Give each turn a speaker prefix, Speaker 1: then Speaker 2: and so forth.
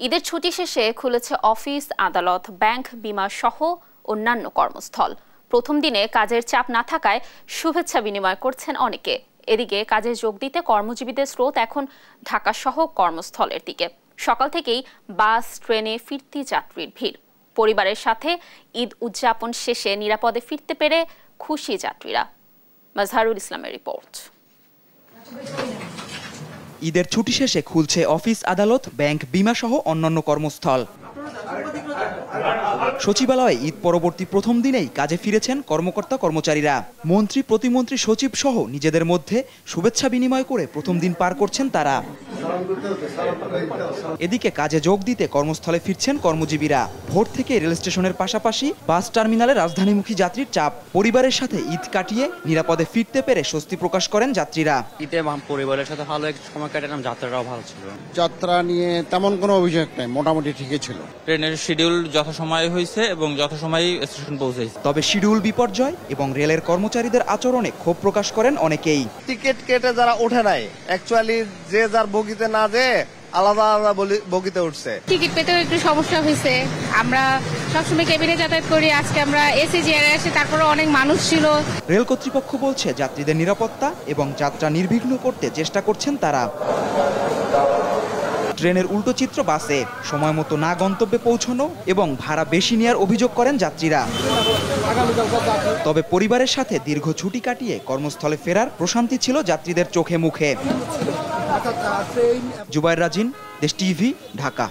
Speaker 1: ঈদের ছুটি শেষে খুলেছে অফিস, আদালত, ব্যাংক, বিমা সহ অন্যান্য কর্মস্থল। প্রথম দিনে কাজের চাপ না থাকায় শুভেচ্ছা বিনিময় করছেন অনেকে। এদিকে কাজে যোগ দিতে কর্মজীবীদের স্রোত এখন ঢাকা সহ কর্মস্থলের দিকে। সকাল থেকেই বাস, ট্রেনে ফিরতি যাত্রীর ভিড়। পরিবারের সাথে ঈদ উদযাপন শেষে নিরাপদে ফিরতে পেরে খুশি যাত্রীরা। মাজহারুল ইসলামের রিপোর্ট।
Speaker 2: ঈদের ছুটি শেষে খুলছে অফিস, আদালত, ব্যাংক, বিমা সহ অন্যান্য কর্মস্থল। সচিবালয়ে ঈদ পরবর্তী প্রথম দিনেই কাজে ফিরেছেন কর্মকর্তা কর্মচারীরা। মন্ত্রী, প্রতিমন্ত্রী, সচিব সহ নিজেদের মধ্যে শুভেচ্ছা বিনিময় করে প্রথম দিন পার করছেন তারা। এদিকে কাজে যোগ দিতে কর্মস্থলে ফিরছেন কর্মজীবীরা। ভোর থেকে রেল স্টেশনের পাশাপাশি বাস টার্মিনালে রাজধানীমুখী যাত্রীর চাপ। পরিবারের সাথে ঈদ কাটিয়ে নিরাপদে ফিরতে পেরে স্বস্তি প্রকাশ করেন যাত্রীরা।
Speaker 3: ঈদে পরিবারের সাথে ভালো এক সময় কাটালাম, যাত্রাটাও ভালো ছিল।
Speaker 4: যাত্রা নিয়ে তেমন কোনো অভিযোগ নেই, মোটামুটি ঠিকই ছিল।
Speaker 5: ট্রেনের শিডিউল যথাসময়ে হয়েছে এবং যথাসময়ে স্টেশন পৌঁছেছে।
Speaker 2: তবে শিডিউল বিপর্যয় এবং রেলের কর্মচারীদের আচরণে ক্ষোভ প্রকাশ করেন অনেকেই।
Speaker 6: টিকিট কেটে যারা ওঠে নাই, অ্যাকচুয়ালি যে যার বগিতে না যেয়ে আলাদা আলাদা বগিতে উঠছে।
Speaker 7: টিকিট পেতেও একটু সমস্যা হয়েছে। আমরা সবসময় কেবিনে যাতায়াত করি, আজকে আমরা এসি চেয়ারে আসি, তারপরে অনেক মানুষ ছিল।
Speaker 2: রেল কর্তৃপক্ষ বলছে যাত্রীদের নিরাপত্তা এবং যাত্রা নির্বিঘ্ন করতে চেষ্টা করছেন তারা। ট্রেনের উল্টো চিত্র বাসে সময় মতো না গন্তব্যে পৌঁছানো এবং ভাড়া বেশি নেওয়ার অভিযোগ করেন যাত্রীরা। তবে পরিবারের সাথে দীর্ঘ ছুটি কাটিয়ে কর্মস্থলে ফেরার প্রশান্তি ছিল যাত্রীদের চোখে মুখে। জুবায়ের রাজিন, দেশ টিভি, ঢাকা।